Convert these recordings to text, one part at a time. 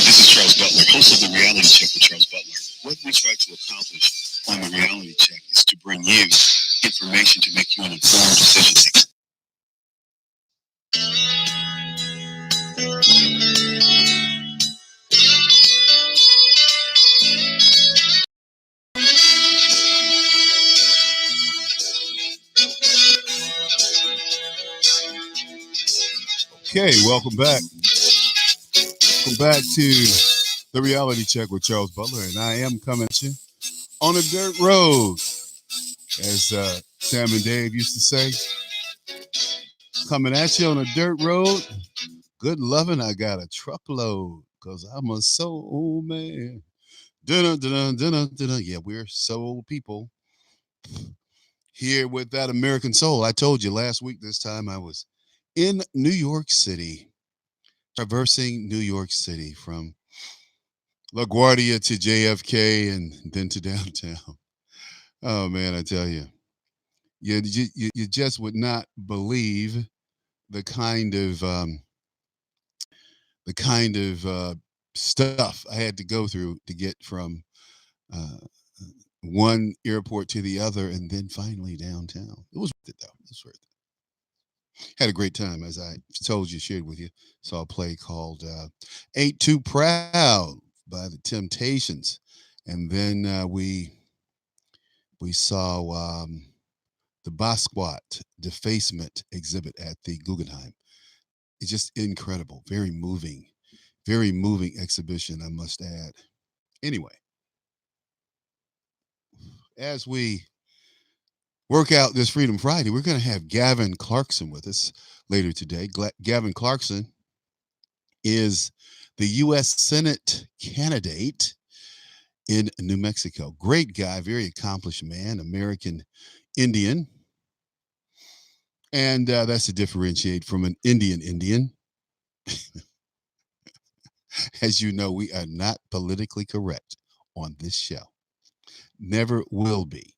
This is Charles Butler, host of the Reality Check with Charles Butler. What we try to accomplish on the Reality Check is to bring you information to make you an informed decision maker. Okay, welcome back. Welcome back to the Reality Check with Charles Butler, and I am coming at you on a dirt road, as Sam and Dave used to say. Coming at you on a dirt road. Good loving, I got a truckload, because I'm a soul man. Dun-dun-dun-dun-dun-dun. Yeah, we're soul people here with that American soul. I told you last week this time I was in New York City, traversing New York City from LaGuardia to JFK and then to downtown. Oh man, I tell you, you just would not believe the kind of stuff I had to go through to get from uh, one airport to the other, and then finally downtown. It was worth it, though. It was worth it. Had a great time, as I told you, shared with you. Saw a play called "Ain't Too Proud" by the Temptations, and then we saw the Basquiat defacement exhibit at the Guggenheim. It's just incredible, very moving exhibition, I must add. Anyway, as we work out this Freedom Friday, we're going to have Gavin Clarkson with us later today. Gavin Clarkson is the U.S. Senate candidate in New Mexico. Great guy, very accomplished man, American Indian. And that's to differentiate from an Indian. As you know, we are not politically correct on this show. Never will be.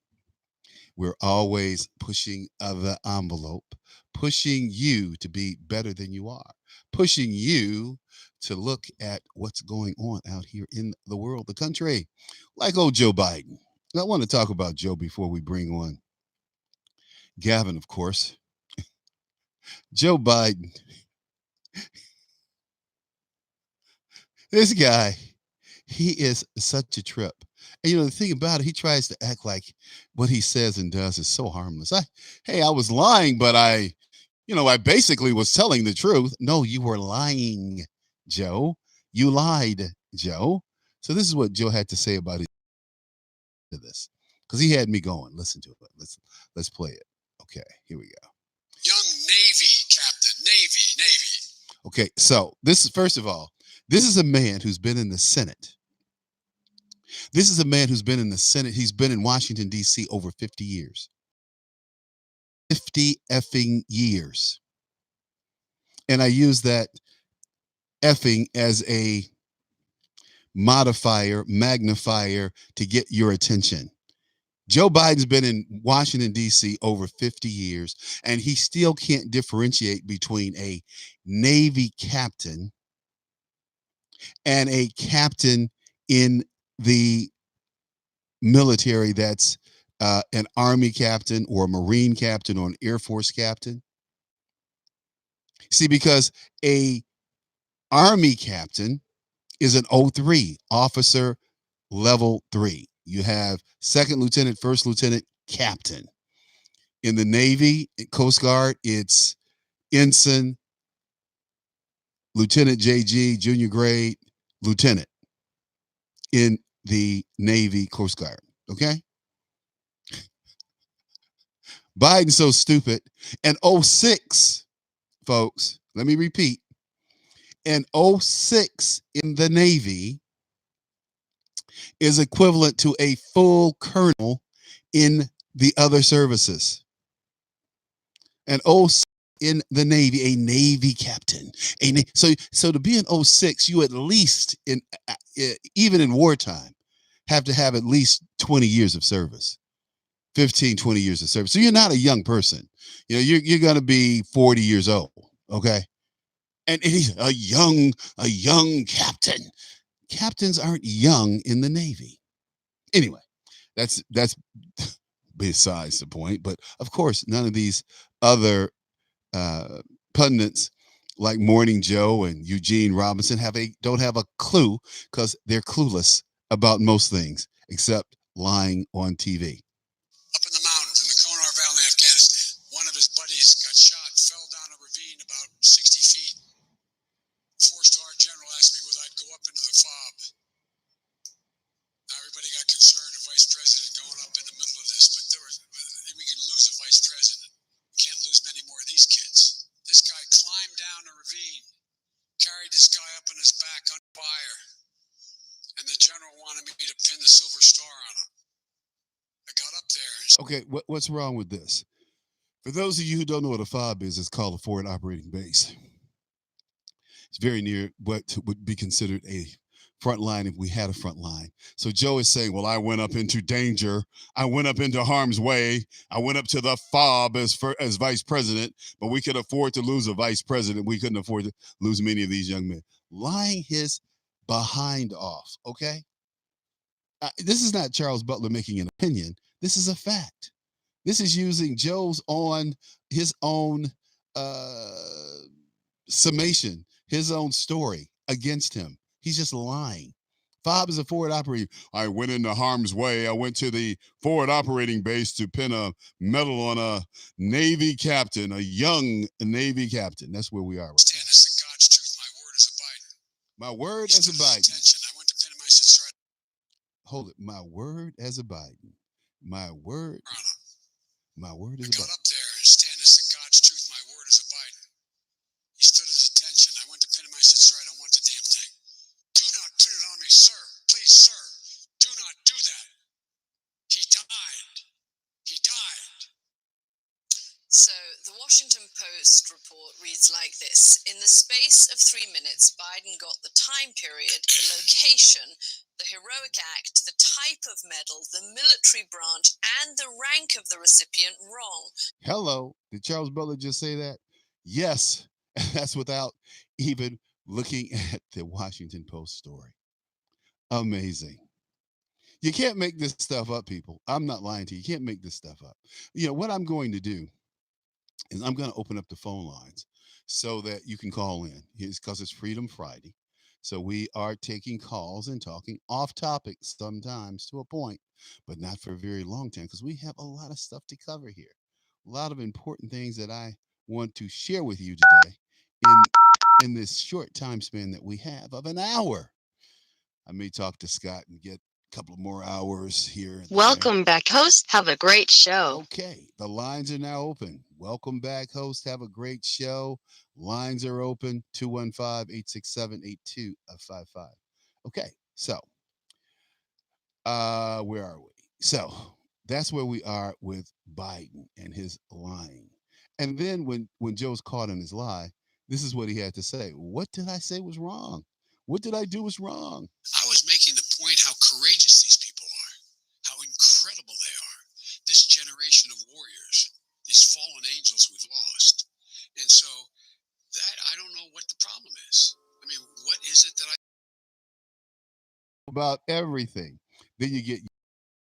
We're always pushing the envelope, pushing you to be better than you are, pushing you to look at what's going on out here in the world, the country, like old Joe Biden. I want to talk about Joe before we bring on Gavin, of course. Joe Biden, this guy, he is such a trip. And the thing about it, he tries to act like what he says and does is so harmless. I was lying, but I basically was telling the truth. No, you were lying, Joe. You lied, Joe. So this is what Joe had to say about this, because he had me going. Listen to it. Let's play it. Okay, here we go. Young Navy captain, Navy. Okay, so this is, first of all, this is a man who's been in the Senate. This is a man who's been in the Senate. He's been in Washington, D.C. over 50 years. 50 effing years. And I use that effing as a modifier, magnifier to get your attention. Joe Biden's been in Washington, D.C. over 50 years, and he still can't differentiate between a Navy captain and a captain in the military that's an Army captain or a Marine captain or an Air Force captain. See, because a Army captain is an O3, officer level 3. You have second lieutenant, first lieutenant, captain. In the Navy, Coast Guard, it's ensign, Lieutenant JG, junior grade, lieutenant in the Navy Coast Guard. Okay? Biden's so stupid. And '06, folks, let me repeat. In '06 in the Navy is equivalent to a full colonel in the other services. And '06 in the Navy, a Navy captain. So to be in '06, you at least even in wartime have to have at least 20 years of service. 15, 20 years of service. So you're not a young person. You're going to be 40 years old. Okay. And he's a young captain. Captains aren't young in the Navy. Anyway, that's besides the point. But of course, none of these other pundits like Morning Joe and Eugene Robinson don't have a clue, because they're clueless about most things except lying on TV. Up in the mountains in the Konar Valley, Afghanistan, one of his buddies got shot, fell down a ravine about 60 feet. Four-star general asked me whether I'd go up into the fob. Now everybody got concerned of vice president going up in the middle of this, but we can lose a vice president. We can't lose many more of these kids. This guy climbed down a ravine, carried this guy up on his back on fire, and the general wanted me to pin the silver star on him. I got up there. Okay, what's wrong with this? For those of you who don't know what a FOB is, it's called a forward operating base. It's very near what would be considered a front line if we had a front line. So Joe is saying, well, I went up into danger. I went up into harm's way. I went up to the FOB as vice president, but we could afford to lose a vice president. We couldn't afford to lose many of these young men. Lying his behind off, okay? This is not Charles Butler making an opinion. This is a fact. This is using his own summation, his own story against him. He's just lying. FOB is a forward operating. I went into harm's way. I went to the forward operating base to pin a medal on a Navy captain, a young Navy captain. That's where we are. Stand as the God's truth. My word as a Biden. My word as a Biden. Attention. I went to pin him. I said, "Sir." Hold it. My word as a Biden. My word. My word is a Biden. I got up there and stand as the God's truth. My word is a Biden. He stood at attention. I went to pin him. I said, "Sir, I don't want the damn thing. Do not pin it on me, sir. Please, sir. Do not do that." He died. He died. So the Washington Post report reads like this. In the space of 3 minutes, Biden got the time period, the location, the heroic act, the type of medal, the military branch, and the rank of the recipient wrong. Hello. Did Charles Butler just say that? Yes. That's without even looking at the Washington Post story. Amazing. You can't make this stuff up, people. I'm not lying to you. You can't make this stuff up. What I'm going to do is I'm going to open up the phone lines so that you can call in. It's because it's Freedom Friday. So we are taking calls and talking off topic sometimes to a point, but not for a very long time, because we have a lot of stuff to cover here. A lot of important things that I want to share with you today in this short time span that we have of an hour. I may talk to Scott and get a couple of more hours here. Welcome back, host. Have a great show. Okay, the lines are now open. Welcome back, host. Have a great show. Lines are open, 215-867-8255. Okay, so where are we? So that's where we are with Biden and his lying. And then when Joe's caught in his lie, this is what he had to say. What did I say was wrong? What did I do was wrong? I was making the point how courageous these people are, how incredible they are. This generation of warriors, these fallen angels we've lost. And so that, I don't know what the problem is. I mean, what is it that I... About everything. Then you get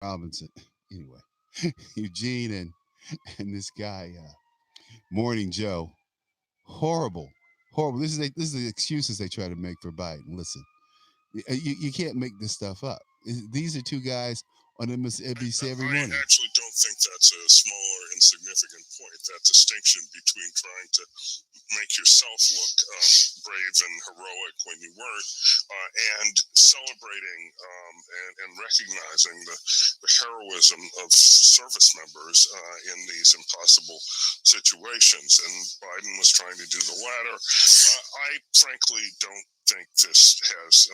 Robinson. Anyway, Eugene and this guy, Morning Joe. Horrible. This is the excuses they try to make for Biden. Listen, you can't make this stuff up. These are two guys on MSNBC every morning. I actually don't think that's a small or significant point, that distinction between trying to make yourself look brave and heroic when you weren't, and celebrating and recognizing the heroism of service members in these impossible situations. And Biden was trying to do the latter. I frankly don't think this has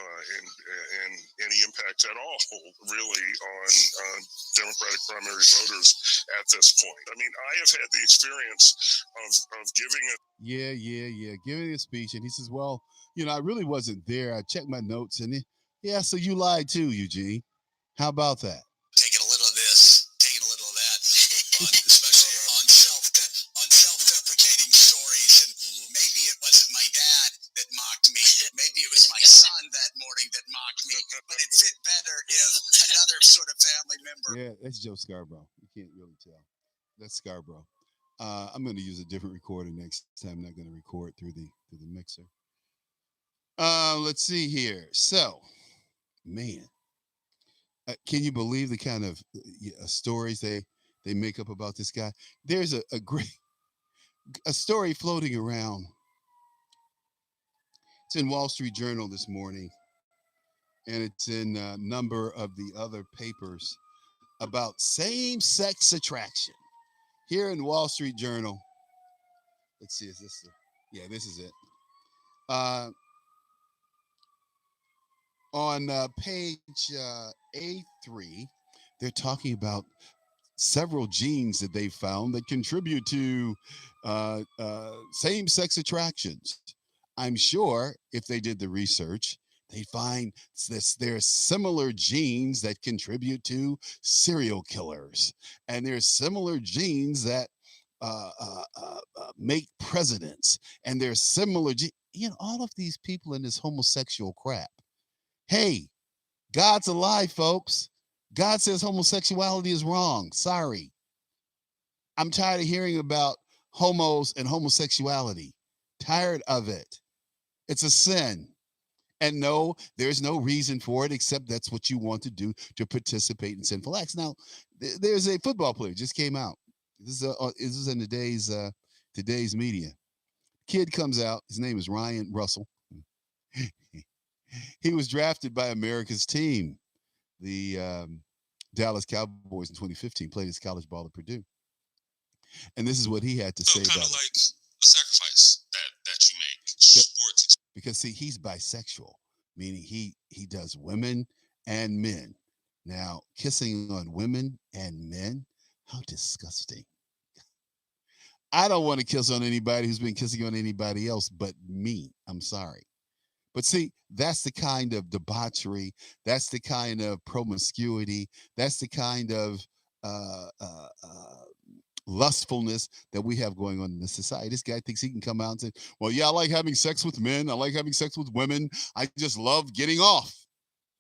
any impact at all, really, on Democratic primary voters at this point. I mean, I have had the experience of giving a giving a speech, and he says, "Well, I really wasn't there. I checked my notes, and so you lied too, Eugene. How about that?" Taking a little of this, taking a little of that, especially on self-deprecating stories. And maybe it wasn't my dad that mocked me. Maybe it was my son that morning that mocked me. But it fit better if another sort of family member. Yeah, that's Joe Scarborough. You can't really tell. That's Scarborough. I'm going to use a different recorder next time. I'm not going to record through the mixer. Let's see here. So, man, can you believe the kind of stories they make up about this guy? There's a great story floating around. It's in Wall Street Journal this morning, and it's in a number of the other papers about same-sex attraction. Here in Wall Street Journal, let's see, is this this is it. On page A3, they're talking about several genes that they found that contribute to same-sex attractions. I'm sure if they did the research, they find there's similar genes that contribute to serial killers, and there's similar genes that make presidents, and there's similar all of these people in this homosexual crap. Hey, God's alive, folks. God says homosexuality is wrong. Sorry. I'm tired of hearing about homos and homosexuality. Tired of it. It's a sin. And no, there's no reason for it except that's what you want to do to participate in sinful acts. Now, there's a football player just came out. This is in today's media. Kid comes out. His name is Ryan Russell. He was drafted by America's team, the Dallas Cowboys, in 2015. Played his college ball at Purdue. And this is what he had to say about it. Kind of like a sacrifice that you make. Sports. Because see, he's bisexual, meaning he does women and men. Now, kissing on women and men, how disgusting. I don't want to kiss on anybody who's been kissing on anybody else but me. I'm sorry. But see, that's the kind of debauchery. That's the kind of promiscuity. That's the kind of lustfulness that we have going on in this society. This guy thinks he can come out and say, well, yeah, I like having sex with men. I like having sex with women. I just love getting off.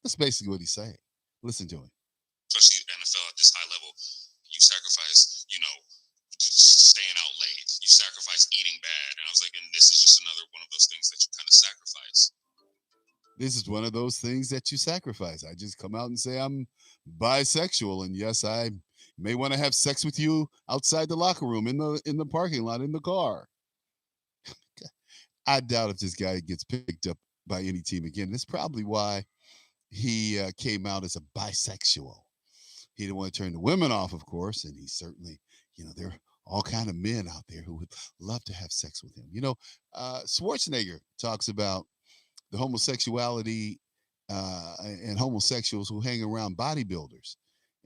That's basically what he's saying. Listen to him. Especially NFL at this high level, you sacrifice, staying out late. You sacrifice eating bad. And I was like, and this is just another one of those things that you kind of sacrifice. This is one of those things that you sacrifice. I just come out and say I'm bisexual, and yes, I may want to have sex with you outside the locker room, in the parking lot, in the car. I doubt if this guy gets picked up by any team again. That's probably why he came out as a bisexual. He didn't want to turn the women off, of course, and he certainly, there are all kind of men out there who would love to have sex with him. Schwarzenegger talks about the homosexuality and homosexuals who hang around bodybuilders.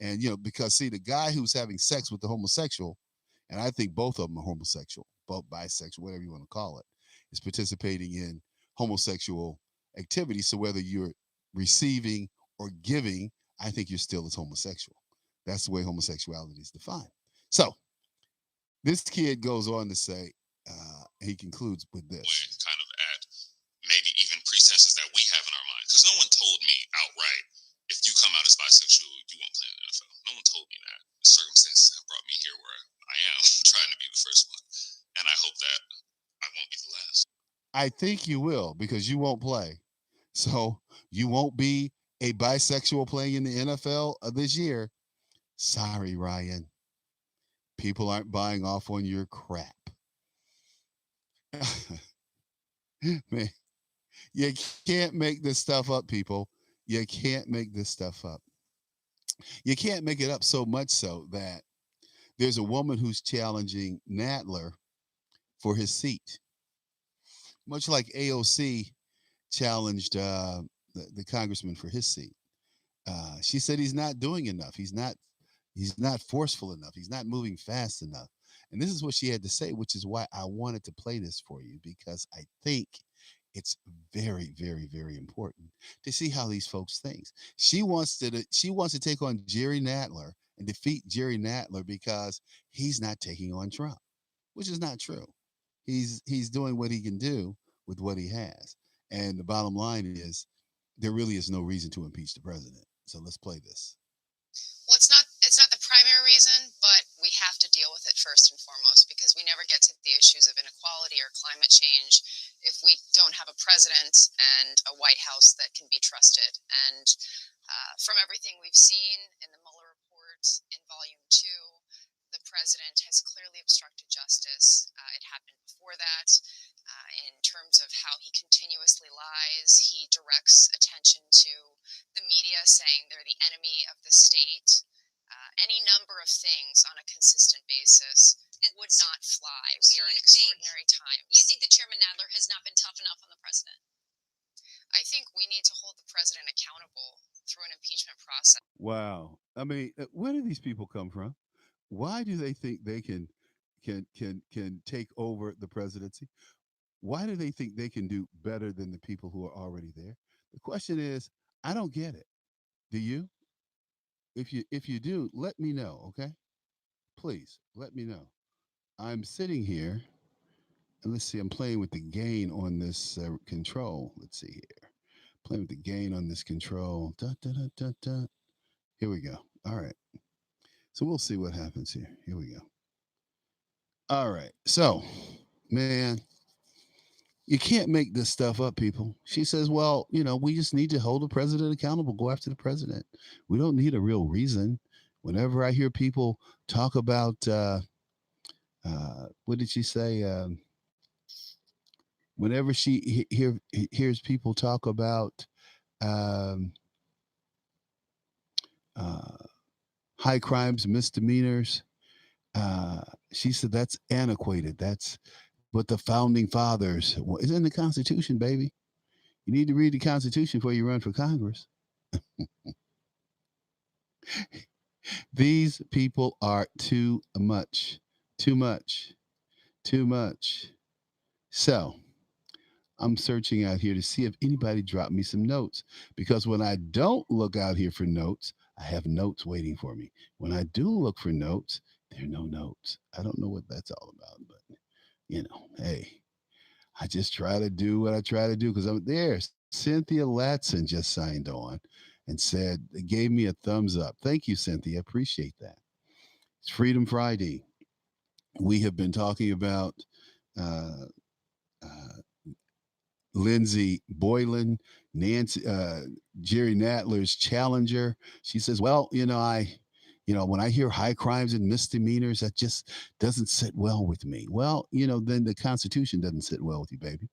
And, because, see, the guy who's having sex with the homosexual, and I think both of them are homosexual, both bisexual, whatever you want to call it, is participating in homosexual activity. So whether you're receiving or giving, I think you're still as homosexual. That's the way homosexuality is defined. So this kid goes on to say, he concludes with this. Kind of at maybe even pretenses that we have in our mind. Because no one told me outright, if you come out as bisexual, you won't play in the NFL. No one told me that. The circumstances have brought me here where I am, trying to be the first one. And I hope that I won't be the last. I think you will, because you won't play. So you won't be a bisexual playing in the NFL this year. Sorry, Ryan. People aren't buying off on your crap. Man, you can't make this stuff up, people. You can't make this stuff up. You can't make it up so much so that there's a woman who's challenging Nadler for his seat, much like AOC challenged the congressman for his seat. She said he's not doing enough. He's not forceful enough. He's not moving fast enough. And this is what she had to say, which is why I wanted to play this for you, because I think it's very, very, very important to see how these folks think. She wants to take on Jerry Nadler and defeat Jerry Nadler because he's not taking on Trump, which is not true. He's doing what he can do with what he has. And the bottom line is there really is no reason to impeach the president. So let's play this. Well, it's not the primary reason, but we have to deal with it first and foremost because we never get to the issues of inequality or climate change if we don't have a president and a White House that can be trusted. And from everything we've seen in the Mueller report in Volume 2, the president has clearly obstructed justice. It happened before that. In terms of how he continuously lies, he directs attention to the media saying they're the enemy of the state. Any number of things on a consistent basis would not fly. We are in extraordinary times. You think that Chairman Nadler has not been tough enough on the president? I think we need to hold the president accountable through an impeachment process. Wow. I mean, where do these people come from? Why do they think they can take over the presidency? Why do they think they can do better than the people who are already there? The question is, I don't get it. Do you? If you do, let me know, okay? Please let me know. I'm sitting here, and let's see. I'm playing with the gain on this control. Let's see here. Playing with the gain on this control. Da, da, da, da, da. Here we go. All right. So we'll see what happens here. Here we go. All right. So, man, you can't make this stuff up, people. She says, well, we just need to hold the president accountable, go after the president. We don't need a real reason. Whenever I hear people talk about, what did she say? Whenever she hears people talk about um, uh, high crimes, misdemeanors, she said that's antiquated. That's what the founding fathers, well, it's in the Constitution, baby. You need to read the Constitution before you run for Congress. These people are too much, too much, too much. So I'm searching out here to see if anybody dropped me some notes, because when I don't look out here for notes, I have notes waiting for me. When I do look for notes, there are no notes. I don't know what that's all about, but hey, I just try to do what I try to do because I'm there. Cynthia Latson just signed on and said, gave me a thumbs up. Thank you, Cynthia. Appreciate that. It's Freedom Friday. We have been talking about uh, uh, Lindsey Boylan, Nancy, Jerry Nadler's challenger. She says, well, when I hear high crimes and misdemeanors, that just doesn't sit well with me. Well, then the Constitution doesn't sit well with you, baby.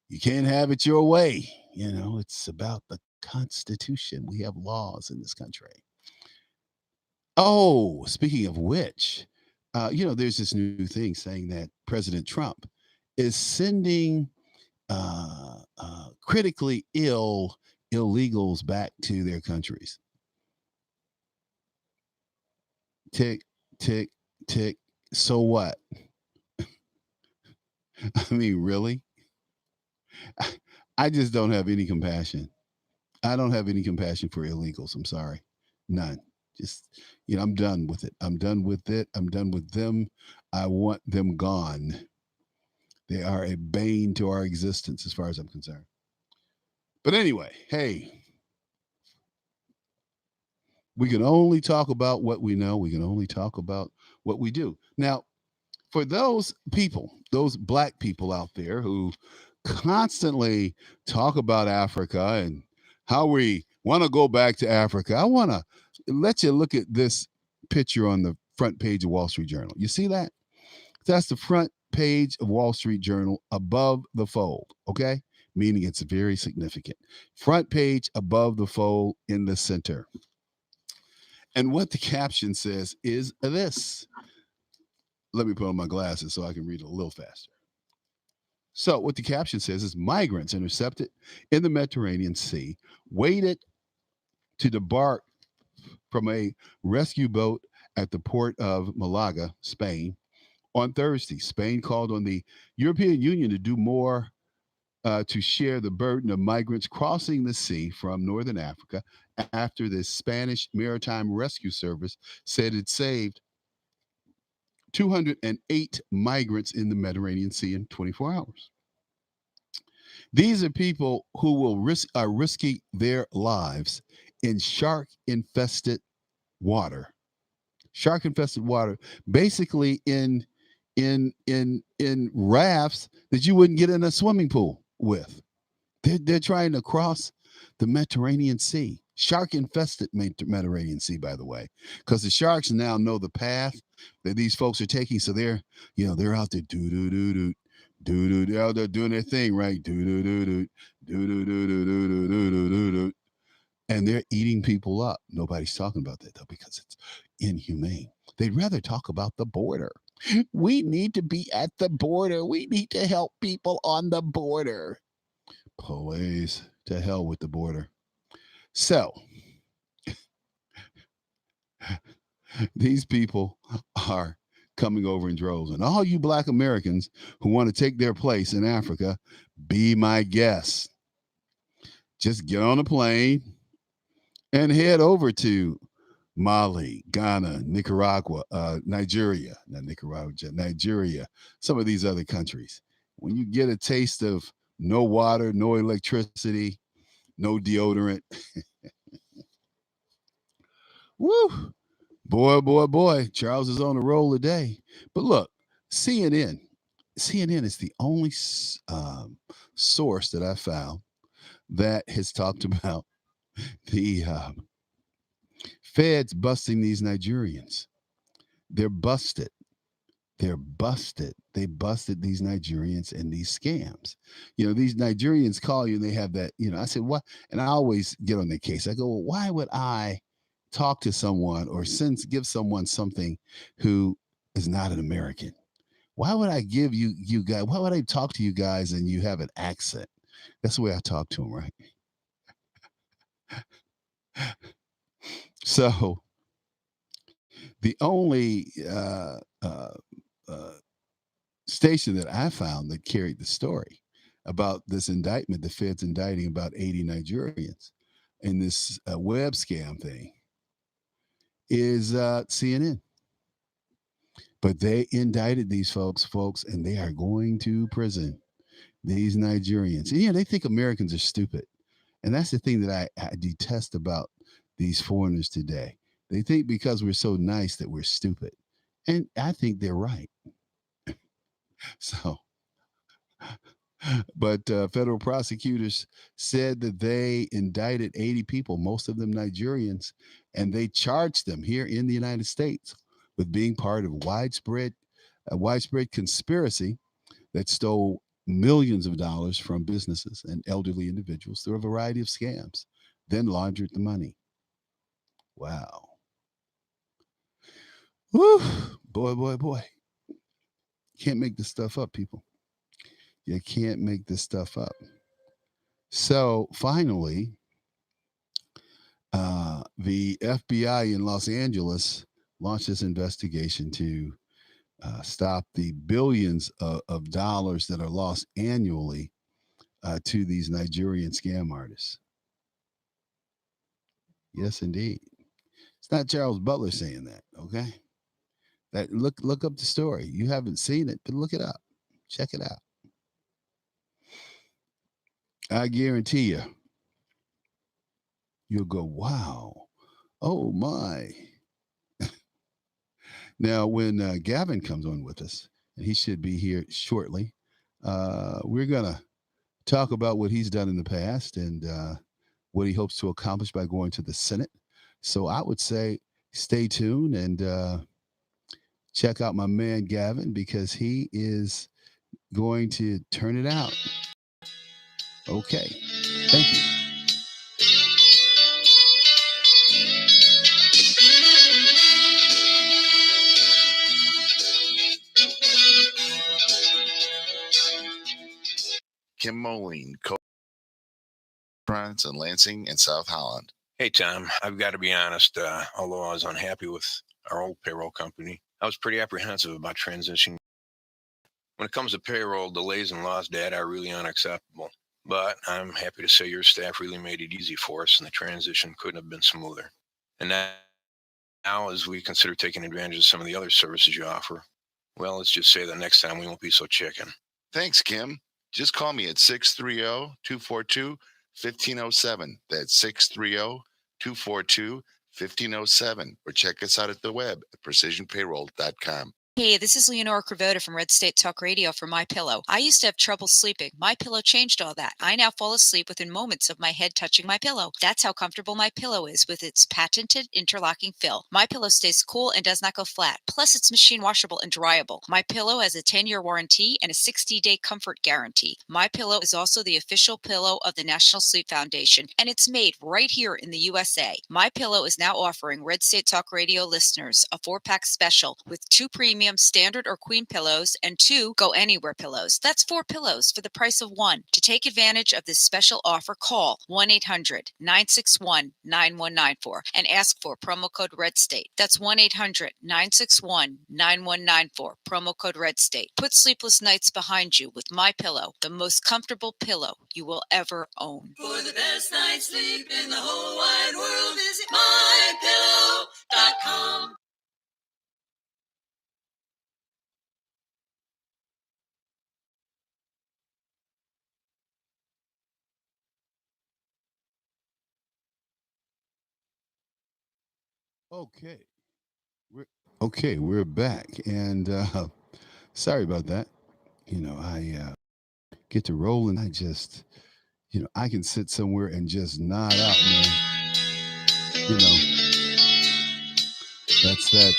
You can't have it your way. It's about the Constitution. We have laws in this country. Oh, speaking of which, there's this new thing saying that President Trump is sending critically ill illegals back to their countries. Tick, tick, tick. So what? I mean, really? I just don't have any compassion. I don't have any compassion for illegals. I'm sorry. None. Just, I'm done with it. I'm done with it. I'm done with them. I want them gone. They are a bane to our existence as far as I'm concerned. But anyway, hey, we can only talk about what we know. We can only talk about what we do. Now, for those people, those black people out there who constantly talk about Africa and how we want to go back to Africa, I want to let you look at this picture on the front page of Wall Street Journal. You see that? That's the front page of Wall Street Journal above the fold, okay? Meaning it's very significant. Front page above the fold in the center. And what the caption says is this. Let me put on my glasses so I can read it a little faster. So, what the caption says is migrants intercepted in the Mediterranean Sea waited to debark from a rescue boat at the port of Malaga, Spain, on Thursday. Spain called on the European Union to do more to share the burden of migrants crossing the sea from northern Africa after the Spanish Maritime Rescue Service said it saved 208 migrants in the Mediterranean Sea in 24 hours. These are people who are risking their lives in shark-infested water. Shark-infested water, basically in rafts that you wouldn't get in a swimming pool with. They're trying to cross the Mediterranean Sea. Shark-infested Mediterranean Sea, by the way, because the sharks now know the path that these folks are taking. So they're out there they're out there doing their thing, right? And they're eating people up. Nobody's talking about that though, because it's inhumane. They'd rather talk about the border. We need to be at the border. We need to help people on the border. Please, to hell with the border. So, these people are coming over in droves. And all you Black Americans who want to take their place in Africa, be my guest. Just get on a plane and head over to Mali, Ghana, Nicaragua, Nigeria, some of these other countries. When you get a taste of no water, no electricity, no deodorant, woo, boy, Charles is on a roll today. But look, CNN is the only source that I found that has talked about the feds busting these Nigerians. They're busted. They busted these Nigerians and these scams. These Nigerians call you and they have that, I said, what? And I always get on their case. I go, well, why would I talk to someone or give someone something who is not an American? Why would I give you guys, why would I talk to you guys and you have an accent? That's the way I talk to them, right? So the only station that I found that carried the story about this indictment, the feds indicting about 80 Nigerians in this web scam thing, is CNN. But they indicted these folks, and they are going to prison. These Nigerians. And, they think Americans are stupid. And that's the thing that I detest about these foreigners today. They think because we're so nice that we're stupid. And I think they're right. So, but federal prosecutors said that they indicted 80 people, most of them Nigerians, and they charged them here in the United States with being part of a widespread conspiracy that stole millions of dollars from businesses and elderly individuals through a variety of scams, then laundered the money. Wow. Whew. Boy. Can't make this stuff up, people. You can't make this stuff up. So finally, the FBI in Los Angeles launched this investigation to stop the billions of dollars that are lost annually to these Nigerian scam artists. Yes, indeed. It's not Charles Butler saying that, okay? That look up the story. You haven't seen it, but look it up. Check it out. I guarantee you'll go, wow. Oh my. Now, when Gavin comes on with us, and he should be here shortly, we're going to talk about what he's done in the past and what he hopes to accomplish by going to the Senate. So I would say stay tuned and check out my man Gavin because he is going to turn it out. Okay. Thank you. Kim Moline, co-restaurants in Lansing and South Holland. Hey, Tom, I've got to be honest. Although I was unhappy with our old payroll company, I was pretty apprehensive about transitioning. When it comes to payroll, delays and lost data are really unacceptable. But I'm happy to say your staff really made it easy for us, and the transition couldn't have been smoother. And now, as we consider taking advantage of some of the other services you offer, well, let's just say that next time we won't be so chicken. Thanks, Kim. Just call me at 630-242-1507. That's 630-242-1507. Or check us out at the web at precisionpayroll.com. Hey, this is Leonora Cravota from Red State Talk Radio for MyPillow. I used to have trouble sleeping. MyPillow changed all that. I now fall asleep within moments of my head touching my pillow. That's how comfortable MyPillow is with its patented interlocking fill. MyPillow stays cool and does not go flat. Plus, it's machine washable and dryable. MyPillow has a 10-year warranty and a 60-day comfort guarantee. MyPillow is also the official pillow of the National Sleep Foundation, and it's made right here in the USA. MyPillow is now offering Red State Talk Radio listeners a 4-pack special with 2 premium standard or queen pillows and 2 go anywhere pillows. That's 4 pillows for the price of 1. To take advantage of this special offer, call 1-800-961-9194 and ask for promo code RedState. That's 1-800-961-9194, promo code RedState. Put sleepless nights behind you with MyPillow, the most comfortable pillow you will ever own. For the best night's sleep in the whole wide world, visit mypillow.com. We're back, and sorry about that. I get to roll, and I just, I can sit somewhere and just nod out, man. That's that.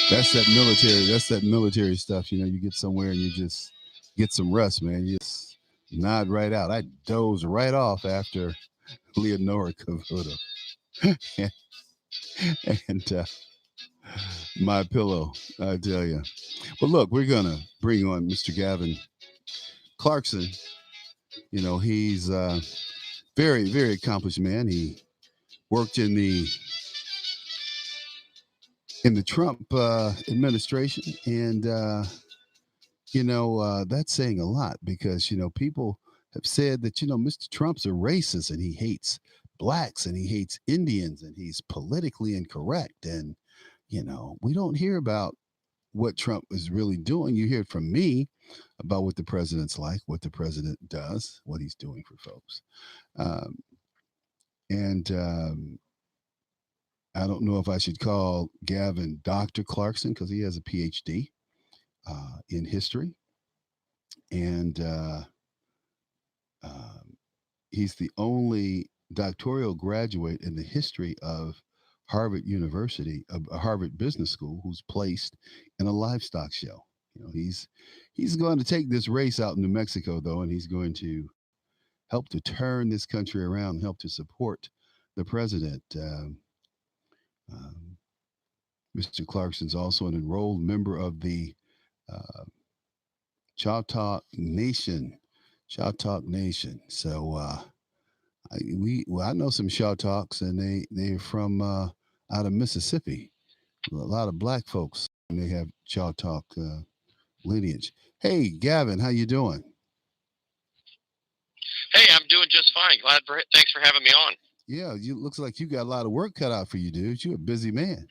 That's that military. That's that military stuff. You get somewhere and you just get some rest, man. You just nod right out. I doze right off after Leonora Cavoto. and my pillow, I tell you. But look, we're gonna bring on Mr. Gavin Clarkson. He's a very, very accomplished man. He worked in the Trump administration, and that's saying a lot because people have said that Mr. Trump's a racist and he hates blacks and he hates Indians and he's politically incorrect. And we don't hear about what Trump is really doing. You hear it from me about what the president's like, what the president does, what he's doing for folks. And I don't know if I should call Gavin Dr. Clarkson because he has a PhD in history. And he's the only doctoral graduate in the history of Harvard University, a Harvard Business School, who's placed in a livestock show. He's going to take this race out in New Mexico, though, and he's going to help to turn this country around and help to support the president. Mr. Clarkson's also an enrolled member of the Choctaw Nation. So I know some Choctaws, and they're from out of Mississippi. A lot of black folks, and they have Choctaw lineage. Hey, Gavin, how you doing? Hey, I'm doing just fine. Thanks for having me on. Yeah, looks like you got a lot of work cut out for you, dude. You're a busy man.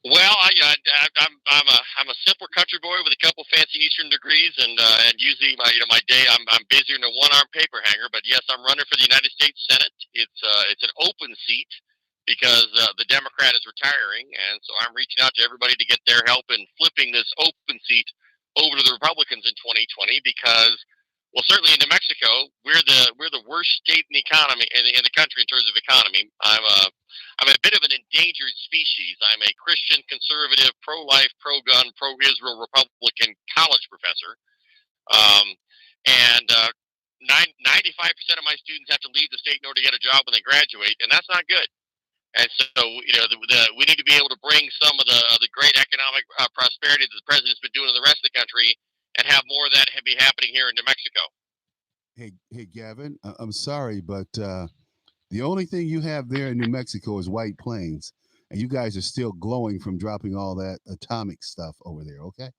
Well, I'm a simple country boy with a couple fancy Eastern degrees, and usually my day I'm busier than a one-arm paper hanger. But yes, I'm running for the United States Senate. It's an open seat because the Democrat is retiring, and so I'm reaching out to everybody to get their help in flipping this open seat over to the Republicans in 2020 because Well, certainly in New Mexico, we're the worst state in the economy in the country in terms of economy. I'm a bit of an endangered species. I'm a Christian conservative, pro-life, pro-gun, pro-Israel Republican college professor, and 95% of my students have to leave the state in order to get a job when they graduate, and that's not good. And so, we need to be able to bring some of the great economic prosperity that the president's been doing in the rest of the country, and have more of that be happening here in New Mexico. Hey, Gavin, I'm sorry, but the only thing you have there in New Mexico is White Plains, and you guys are still glowing from dropping all that atomic stuff over there. Okay.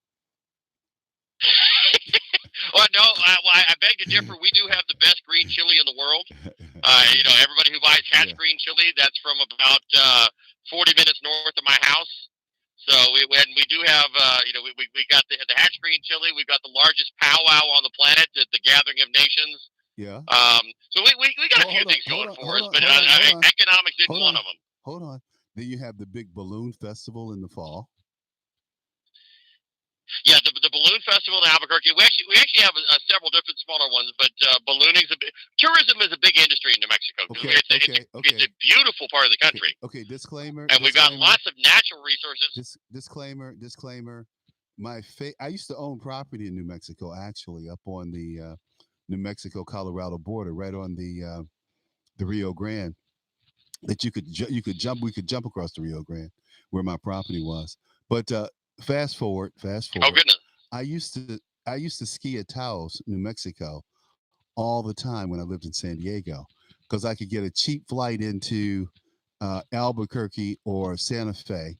Well, no, I beg to differ. We do have the best green chili in the world. Everybody who buys Hatch green chili, that's from about 40 minutes north of my house. So we do have, we got the Hatch green chili. We've got the largest powwow on the planet at the Gathering of Nations. Yeah. So we got a few things going for us, but economics isn't one of them. Hold on. Then you have the big balloon festival in the fall. Yeah, the balloon festival in Albuquerque. We actually have several different smaller ones, but ballooning tourism is a big industry in New Mexico. Okay, it's a beautiful part of the country. Okay, disclaimer. And we've got lots of natural resources. Disclaimer. I used to own property in New Mexico, actually, up on the New Mexico-Colorado border, right on the Rio Grande. That we could jump across the Rio Grande, where my property was. But fast forward. Oh goodness! I used to ski at Taos, New Mexico, all the time when I lived in San Diego, because I could get a cheap flight into Albuquerque or Santa Fe.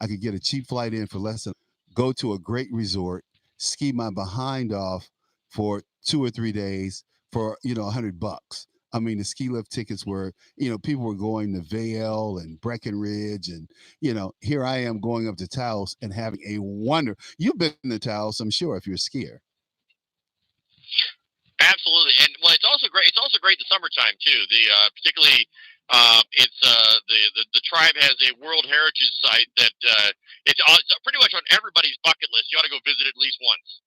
I could get a cheap flight in for less than, go to a great resort, ski my behind off for 2 or 3 days for $100. I mean, the ski lift tickets were, people were going to Vail and Breckenridge, and here I am going up to Taos and having a wonder. You've been to Taos, I'm sure, if you're a skier. Absolutely, and well, it's also great. It's also great in the summertime too. Particularly, the tribe has a World Heritage Site that it's pretty much on everybody's bucket list. You ought to go visit at least once.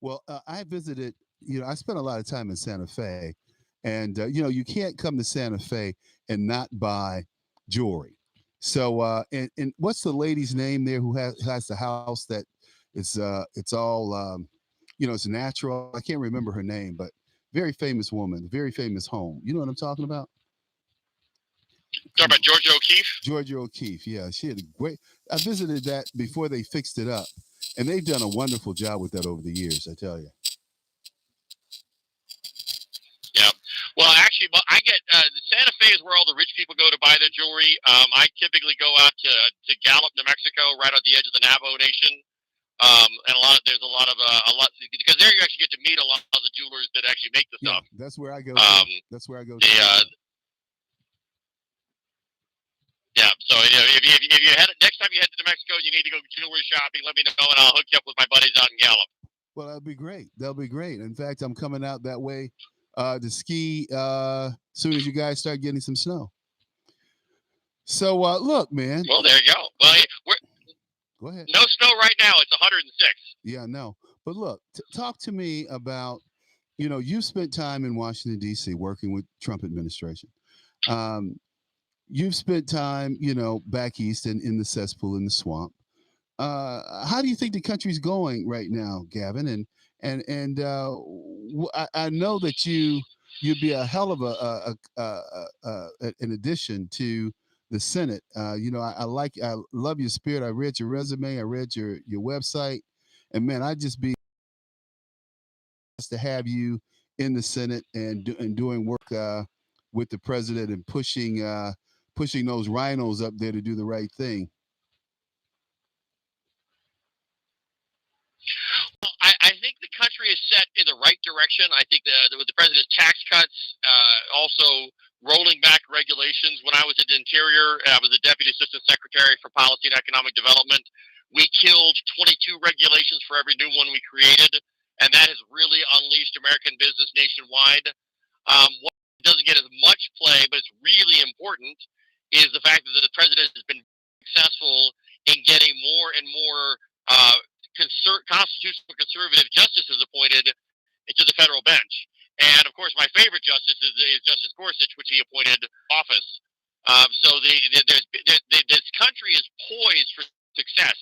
Well, I visited. I spent a lot of time in Santa Fe. And, you can't come to Santa Fe and not buy jewelry. So, and what's the lady's name there who has the house that it's all, it's natural. I can't remember her name, but very famous woman, very famous home. You know what I'm talking about? Talking about Georgia O'Keeffe? Georgia O'Keeffe, yeah. She had a great, I visited that before they fixed it up. And they've done a wonderful job with that over the years, I tell you. Yeah. Well, actually, I get Santa Fe is where all the rich people go to buy their jewelry. I typically go out to Gallup, New Mexico, right on the edge of the Navajo Nation, and there's a lot because there you actually get to meet a lot of the jewelers that actually make the stuff. That's where I go. That's where I go. Yeah. So if you head next time you head to New Mexico, you need to go jewelry shopping. Let me know, and I'll hook you up with my buddies out in Gallup. Well, that'll be great. That'll be great. In fact, I'm coming out that way to ski soon as you guys start getting some snow. So look, man. Well, there you go. Well, go ahead. No snow right now. It's 106. Yeah, no. But look, talk to me about, you spent time in Washington, D.C. working with Trump administration. You've spent time, back east in the cesspool, in the swamp. How do you think the country's going right now, Gavin? And I know that you'd be a hell of an addition to the Senate. I love your spirit. I read your resume. I read your website, and man, I'd just be to have you in the Senate and doing work with the president and pushing those rhinos up there to do the right thing. Well, I think the country is set in the right direction. I think with the president's tax cuts, also rolling back regulations. When I was in the Interior, I was a Deputy Assistant Secretary for Policy and Economic Development. We killed 22 regulations for every new one we created, and that has really unleashed American business nationwide. What doesn't get as much play, but it's really important, is the fact that the president has been successful in getting more and more constitutional conservative justices appointed into the federal bench. And of course, my favorite justice is Justice Gorsuch, which he appointed office. So this country is poised for success.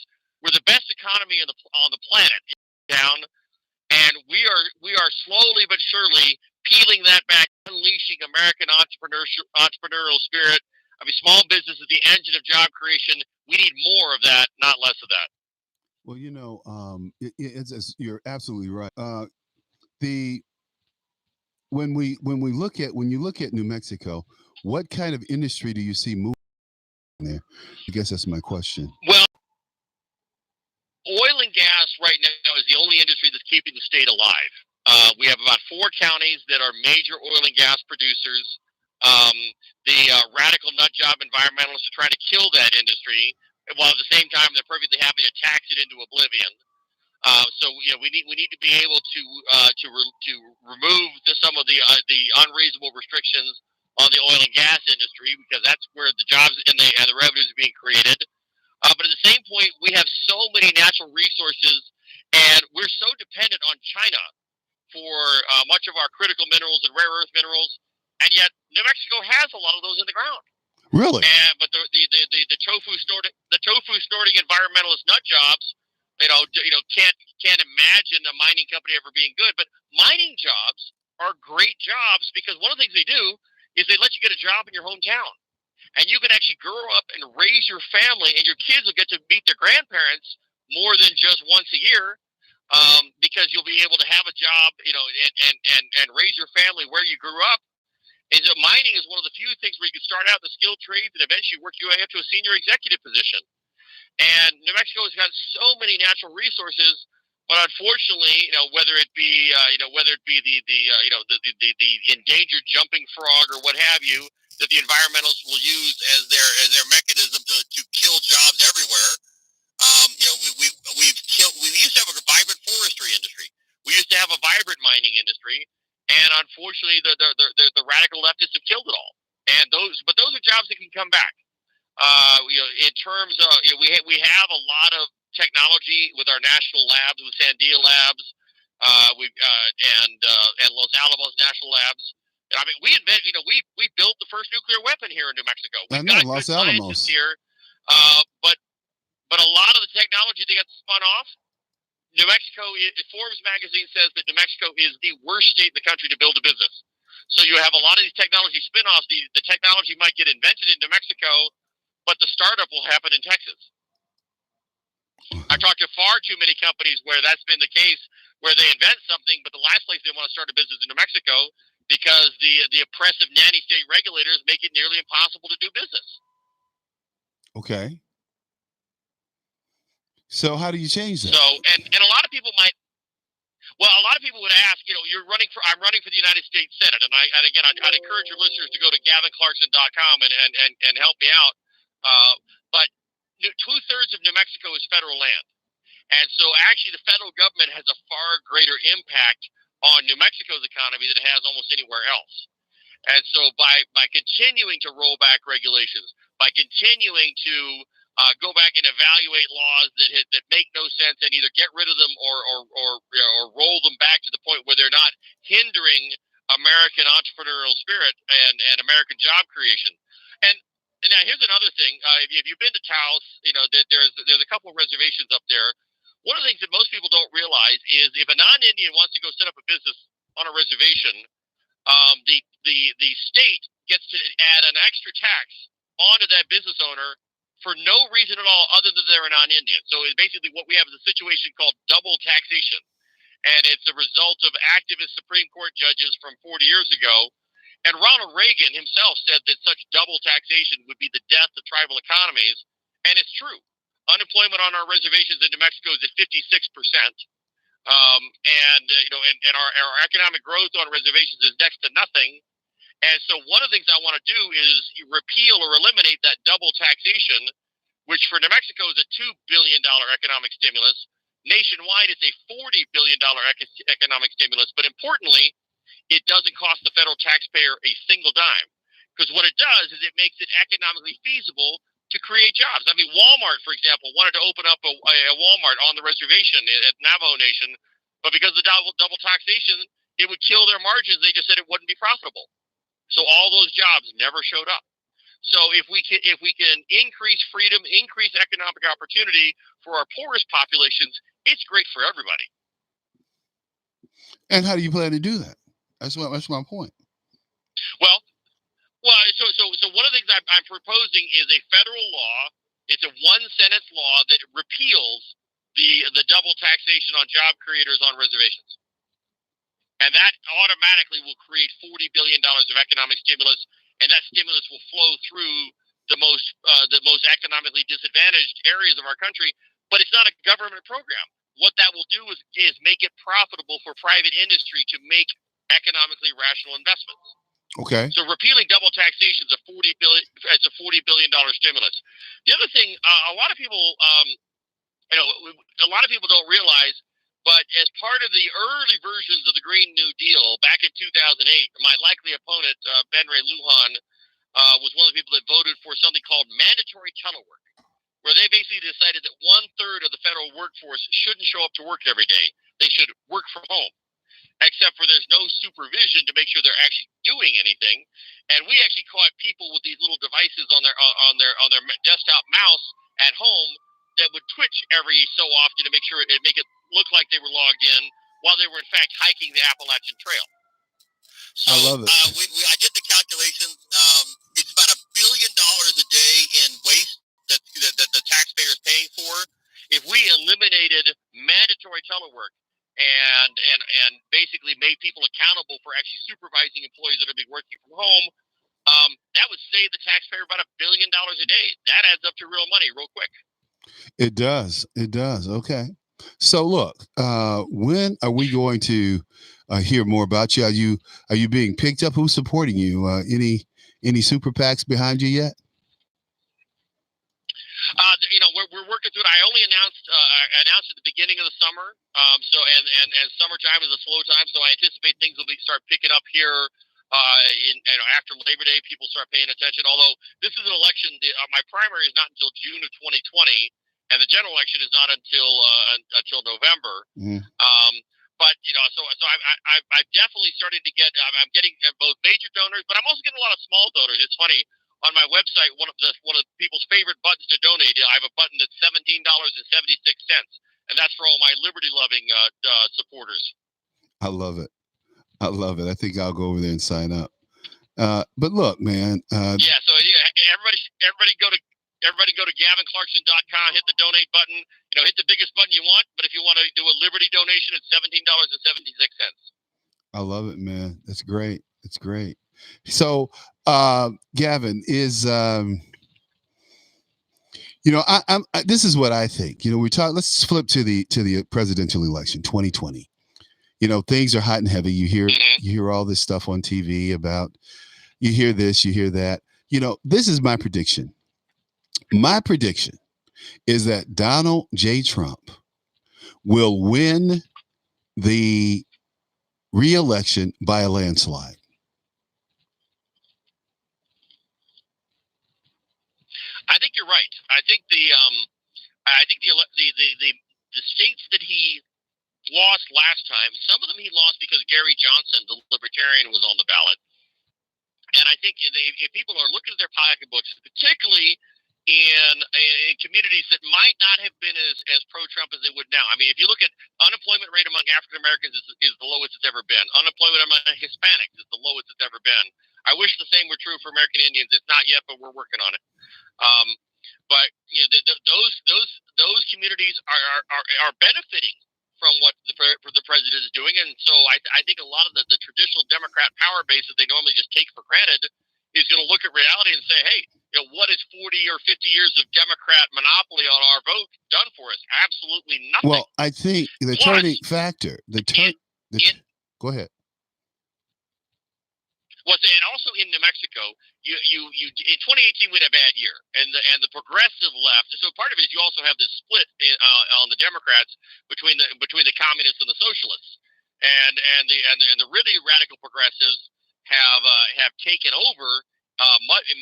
We're the best economy on the planet. Down, and we are slowly but surely peeling that back, unleashing American entrepreneurial spirit. I mean, small business is the engine of job creation. We need more of that, not less of that. Well, you're absolutely right. When you look at New Mexico, what kind of industry do you see moving there? I guess that's my question. Well, oil and gas right now is the only industry that's keeping the state alive. We have about 4 counties that are major oil and gas producers. The radical nut job environmentalists are trying to kill that industry, while at the same time they're perfectly happy to tax it into oblivion. So we need to be able to remove some of the unreasonable restrictions on the oil and gas industry, because that's where the jobs and the revenues are being created. But at the same point, we have so many natural resources, and we're so dependent on China for much of our critical minerals and rare earth minerals, and yet New Mexico has a lot of those in the ground. Really? But the tofu snorting environmentalist nut jobs, can't imagine a mining company ever being good. But mining jobs are great jobs, because one of the things they do is they let you get a job in your hometown, and you can actually grow up and raise your family, and your kids will get to meet their grandparents more than just once a year, because you'll be able to have a job, and raise your family where you grew up. And so mining is one of the few things where you can start out in the skilled trades and eventually work your way up to a senior executive position. And New Mexico has got so many natural resources, but unfortunately, whether it be the endangered jumping frog or what have you, that the environmentalists will use as their mechanism to kill jobs everywhere. We used to have a vibrant forestry industry. We used to have a vibrant mining industry, and unfortunately, the radical leftists have killed it all. And those are jobs that can come back. In terms of we have a lot of technology with our national labs, with Sandia Labs, and Los Alamos National Labs. I mean, we built the first nuclear weapon here in New Mexico. We've got Los good Alamos scientists here, but a lot of the technology that got spun off. New Mexico, Forbes magazine says that New Mexico is the worst state in the country to build a business. So you have a lot of these technology spin-offs. The technology might get invented in New Mexico, but the startup will happen in Texas. I've talked to far too many companies where that's been the case, where they invent something, but the last place they want to start a business in New Mexico, because the oppressive nanny state regulators make it nearly impossible to do business. Okay. So how do you change that? So, and a lot of people would ask, I'm running for the United States Senate, and I'd encourage your listeners to go to gavinclarkson.com and help me out. But 2/3 of New Mexico is federal land, and so actually the federal government has a far greater impact on New Mexico's economy than it has almost anywhere else. And so by continuing to roll back regulations, by continuing to go back and evaluate laws that make no sense, and either get rid of them or roll them back to the point where they're not hindering American entrepreneurial spirit and American job creation. And now here's another thing: if you've been to Taos, there's a couple of reservations up there. One of the things that most people don't realize is if a non-Indian wants to go set up a business on a reservation, the state gets to add an extra tax onto that business owner for no reason at all other than they're a non-Indian. So basically what we have is a situation called double taxation. And it's a result of activist Supreme Court judges from 40 years ago. And Ronald Reagan himself said that such double taxation would be the death of tribal economies. And it's true. Unemployment on our reservations in New Mexico is at 56%. And our economic growth on reservations is next to nothing. And so one of the things I want to do is repeal or eliminate that double taxation, which for New Mexico is a $2 billion economic stimulus. Nationwide, it's a $40 billion economic stimulus. But importantly, it doesn't cost the federal taxpayer a single dime. Because what it does is it makes it economically feasible to create jobs. I mean, Walmart, for example, wanted to open up a Walmart on the reservation at Navajo Nation, But because of the double taxation, it would kill their margins. They just said it wouldn't be profitable. So all those jobs never showed up. So if we can increase freedom, increase economic opportunity for our poorest populations, it's great for everybody. And how do you plan to do that? That's my point. Well, so one of the things I'm proposing is a federal law. It's a one-sentence law that repeals the double taxation on job creators on reservations. And that automatically will create $40 billion of economic stimulus, and that stimulus will flow through the most economically disadvantaged areas of our country. But it's not a government program. What that will do is make it profitable for private industry to make economically rational investments. Okay. So repealing double taxation is a $40 billion stimulus. The other thing, a lot of people don't realize. But as part of the early versions of the Green New Deal back in 2008, my likely opponent, Ben Ray Lujan, was one of the people that voted for something called mandatory telework, where they basically decided that 1/3 of the federal workforce shouldn't show up to work every day. They should work from home, except for there's no supervision to make sure they're actually doing anything. And we actually caught people with these little devices on their desktop mouse at home that would twitch every so often to make sure it make it look like they were logged in while they were in fact hiking the Appalachian Trail. So I love it. I did the calculations. It's about $1 billion a day in waste that the taxpayer is paying for. If we eliminated mandatory telework and basically made people accountable for actually supervising employees that are being working from home, that would save the taxpayer about $1 billion a day. That adds up to real money real quick. It does. It does. Okay. So look, when are we going to hear more about you? Are you being picked up? Who's supporting you? Any super PACs behind you yet? We're working through it. I only announced at the beginning of the summer. So summertime is a slow time. So I anticipate things will start picking up here. After Labor Day, people start paying attention. Although this is an election, my primary is not until June of 2020. And the general election is not until November. Mm-hmm. But so I've definitely started to get. I'm getting both major donors, but I'm also getting a lot of small donors. It's funny, on my website, one of people's favorite buttons to donate, I have a button that's $17.76, and that's for all my liberty-loving supporters. I love it. I love it. I think I'll go over there and sign up. But look, man. So everybody go to GavinClarkson.com, hit the donate button, hit the biggest button you want. But if you want to do a Liberty donation, it's $17.76. I love it, man. That's great. It's great. So, Gavin, is, this is what I think, let's flip to the presidential election, 2020. Things are hot and heavy. You hear all this stuff on TV about, you hear this, you hear that. This is my prediction. My prediction is that Donald J. Trump will win the re-election by a landslide. I think you're right. I think the states that he lost last time, some of them he lost because Gary Johnson, the libertarian, was on the ballot. And I think if people are looking at their pocketbooks, particularly in communities that might not have been as pro-Trump as they would now. I mean, if you look at unemployment rate among African Americans is the lowest it's ever been. Unemployment among Hispanics is the lowest it's ever been. I wish the same were true for American Indians. It's not yet, but we're working on it. But those communities are benefiting from what the president is doing, and so I think a lot of the traditional Democrat power base that they normally just take for granted is going to look at reality and say, hey, what has 40 or 50 years of Democrat monopoly on our vote done for us? Absolutely nothing. Well, I think the turning factor, go ahead. Well, and also in New Mexico, you in 2018 we had a bad year, and the progressive left. So part of it is you also have this split on the Democrats between the communists and the socialists, and the really radical progressives have taken over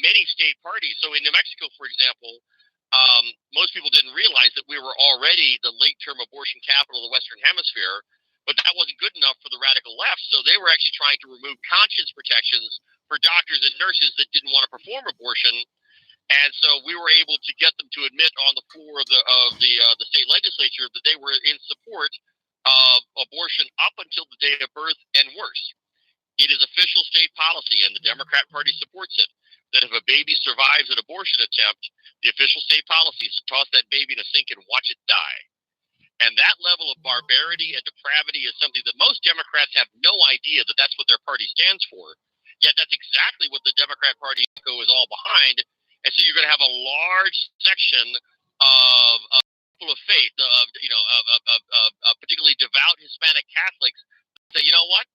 many state parties. So in New Mexico, for example, most people didn't realize that we were already the late-term abortion capital of the Western Hemisphere. But that wasn't good enough for the radical left, so they were actually trying to remove conscience protections for doctors and nurses that didn't want to perform abortion. And so we were able to get them to admit on the floor of the state legislature that they were in support of abortion up until the day of birth and worse. It is official state policy, and the Democrat Party supports it, that if a baby survives an abortion attempt, the official state policy is to toss that baby in a sink and watch it die. And that level of barbarity and depravity is something that most Democrats have no idea that that's what their party stands for. Yet that's exactly what the Democrat Party is all behind. And so you're going to have a large section of people of faith, of particularly devout Hispanic Catholics, say, you know what?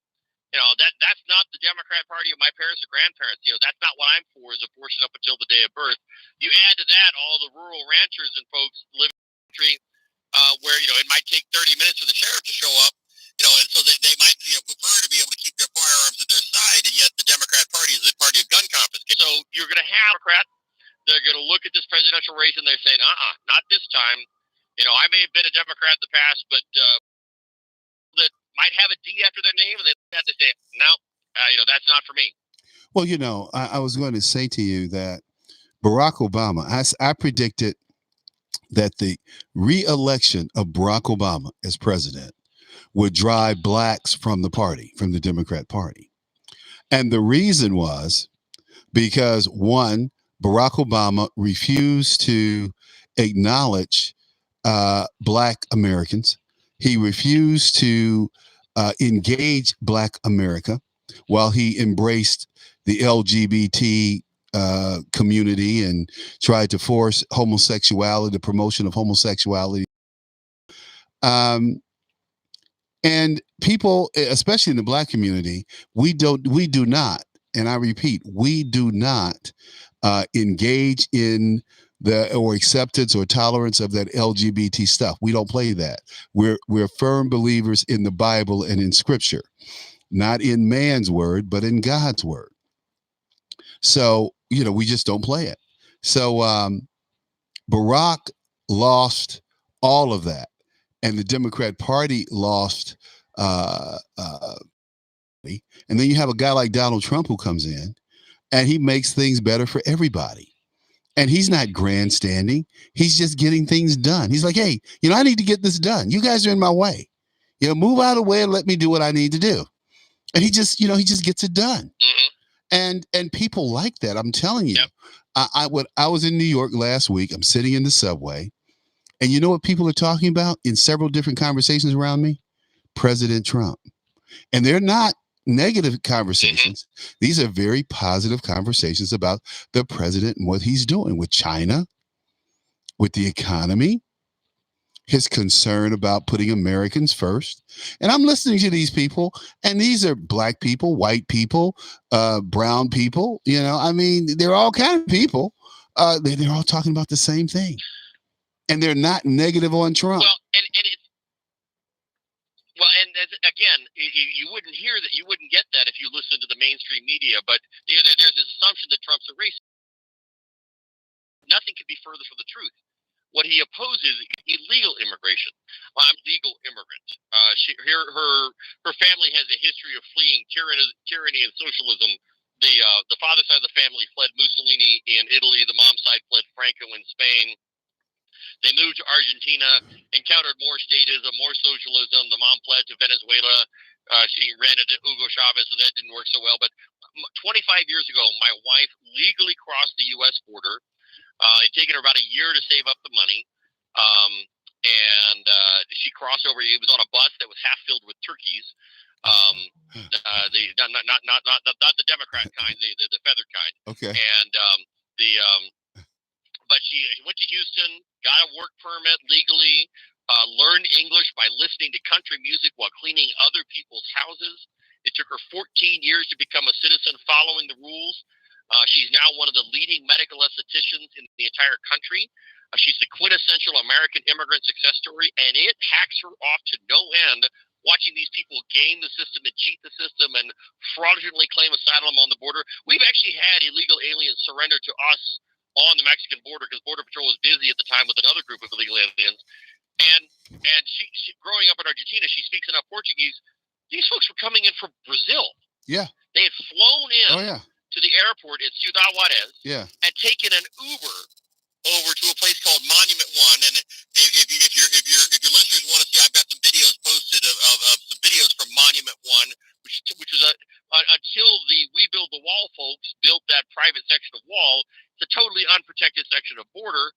That's not the Democrat Party of my parents or grandparents. That's not what I'm for, is abortion up until the day of birth. You add to that all the rural ranchers and folks living in the country where, it might take 30 minutes for the sheriff to show up, and so they might, prefer to be able to keep their firearms at their side, and yet the Democrat Party is the party of gun confiscation. So you're going to have Democrats, they're going to look at this presidential race and they're saying, not this time. I may have been a Democrat in the past, but that might have a D after their name, and they have to say, no, that's not for me. Well, I was going to say to you that Barack Obama, I predicted that the re-election of Barack Obama as president would drive blacks from the party, from the Democrat Party. And the reason was because, one, Barack Obama refused to acknowledge black Americans. He refused to engage black America while he embraced the LGBT community and tried to force homosexuality, the promotion of homosexuality. And people, especially in the black community, we do not, and I repeat, we do not engage in or acceptance or tolerance of that LGBT stuff. We don't play that. We're firm believers in the Bible and in Scripture, not in man's word, but in God's word. So, we just don't play it. So Barack lost all of that, and the Democrat Party lost. And then you have a guy like Donald Trump who comes in and he makes things better for everybody. And he's not grandstanding. He's just getting things done. He's like, hey, I need to get this done. You guys are in my way. Move out of the way and let me do what I need to do. And he just gets it done. And people like that. I'm telling you. Yep. I was in New York last week. I'm sitting in the subway. And you know what people are talking about in several different conversations around me? President Trump. And they're not negative conversations. These are very positive conversations about the president and what he's doing with China, with the economy, his concern about putting Americans first. And I'm listening to these people, and these are black people, white people, brown people. They're all kinds of people. They're all talking about the same thing. And they're not negative on Trump. And again, you wouldn't hear that. You wouldn't get that if you listen to the mainstream media. But there's this assumption that Trump's a racist. Nothing could be further from the truth. What he opposes is illegal immigration. I'm a legal immigrant. Her family has a history of fleeing tyranny and socialism. The father's side of the family fled Mussolini in Italy. The mom's side fled Franco in Spain. They moved to Argentina, encountered more statism, more socialism. The mom fled to Venezuela. She ran into Hugo Chavez, so that didn't work so well. But 25 years ago, my wife legally crossed the U.S. border. It taken her about a year to save up the money. And she crossed over. It was on a bus that was half filled with turkeys. Not the Democrat kind, the feathered kind. Okay. And but she went to Houston, got a work permit legally, learned English by listening to country music while cleaning other people's houses. It took her 14 years to become a citizen following the rules. She's now one of the leading medical estheticians in the entire country. She's the quintessential American immigrant success story, and it hacks her off to no end, watching these people game the system and cheat the system and fraudulently claim asylum on the border. We've actually had illegal aliens surrender to us on the Mexican border because Border Patrol was busy at the time with another group of illegal aliens. And she growing up in Argentina, she speaks enough Portuguese. These folks were coming in from Brazil. Yeah. They had flown in to the airport at Ciudad Juarez and taken an Uber over to a place called Monument One. And if your listeners want to see, I've got some videos posted of some videos from Monument One, which was until the We Build the Wall folks built that private section of wall. It's a totally unprotected section of border.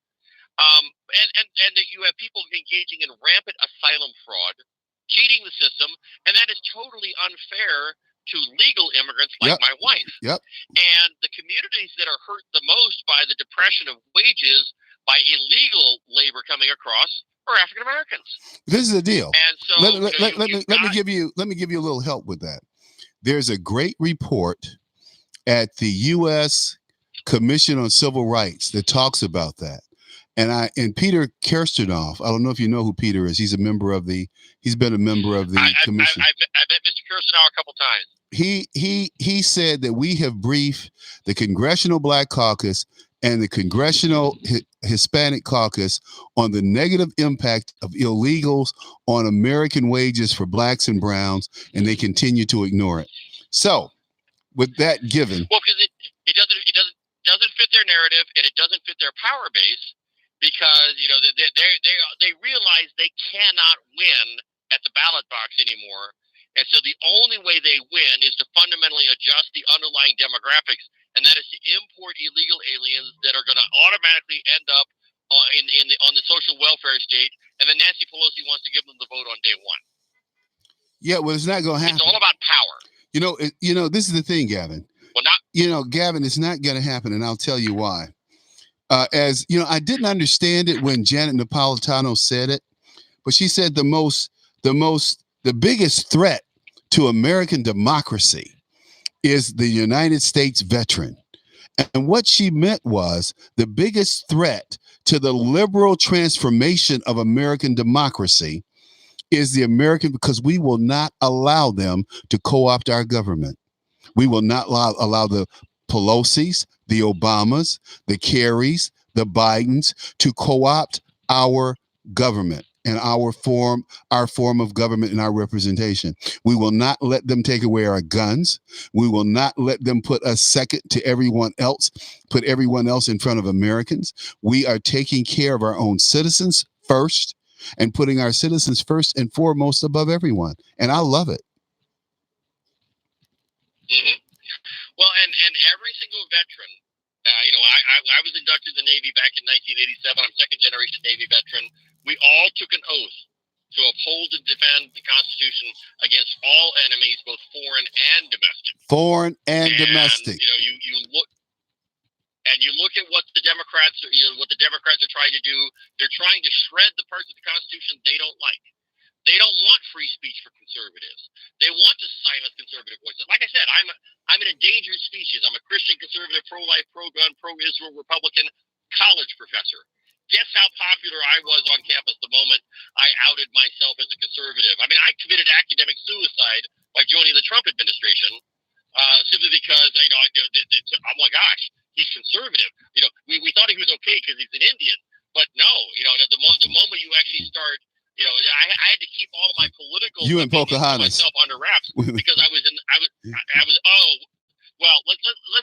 And that you have people engaging in rampant asylum fraud, cheating the system, and that is totally unfair to legal immigrants like my wife. And the communities that are hurt the most by the depression of wages by illegal labor coming across are African Americans. This is the deal. And so let me give you a little help with that. There's a great report at the U.S. Commission on Civil Rights that talks about that. And Peter Kirstenoff, I don't know if you know who Peter is. He's been a member of the commission. I met Mr. Kirstenoff a couple times. He said that we have briefed the Congressional Black Caucus and the Congressional Hispanic Caucus on the negative impact of illegals on American wages for blacks and browns, and they continue to ignore it. So, with that given, well, because it doesn't fit their narrative and it doesn't fit their power base. Because they realize they cannot win at the ballot box anymore, and so the only way they win is to fundamentally adjust the underlying demographics, and that is to import illegal aliens that are going to automatically end up on the social welfare state, and then Nancy Pelosi wants to give them the vote on day one. Yeah, well, it's not going to happen. It's all about power. This is the thing, Gavin. Well, Gavin, it's not going to happen, and I'll tell you why. As you know, I didn't understand it when Janet Napolitano said it, but she said the biggest threat to American democracy is the United States veteran. And what she meant was the biggest threat to the liberal transformation of American democracy is the American, because we will not allow them to co-opt our government. We will not allow the Pelosi's, the Obamas, the Kerrys, the Bidens to co-opt our government and our form of government and our representation. We will not let them take away our guns. We will not let them put us second to everyone else, put everyone else in front of Americans. We are taking care of our own citizens first and putting our citizens first and foremost above everyone. And I love it. Mm-hmm. Well, and every single veteran, I was inducted in the Navy back in 1987. I'm second generation Navy veteran. We all took an oath to uphold and defend the Constitution against all enemies, both foreign and domestic. Domestic. You look at what the Democrats are trying to do. They're trying to shred the parts of the Constitution they don't like. They don't want free speech for conservatives. They want to silence conservative voices. Like I said, I'm an endangered species. I'm a Christian conservative, pro-life, pro-gun, pro-Israel, Republican college professor. Guess how popular I was on campus the moment I outed myself as a conservative. I mean, I committed academic suicide by joining the Trump administration simply because, oh my gosh, he's conservative. We thought he was okay because he's an Indian. But no, the moment you actually start, I had to keep all of my political myself under wraps because let's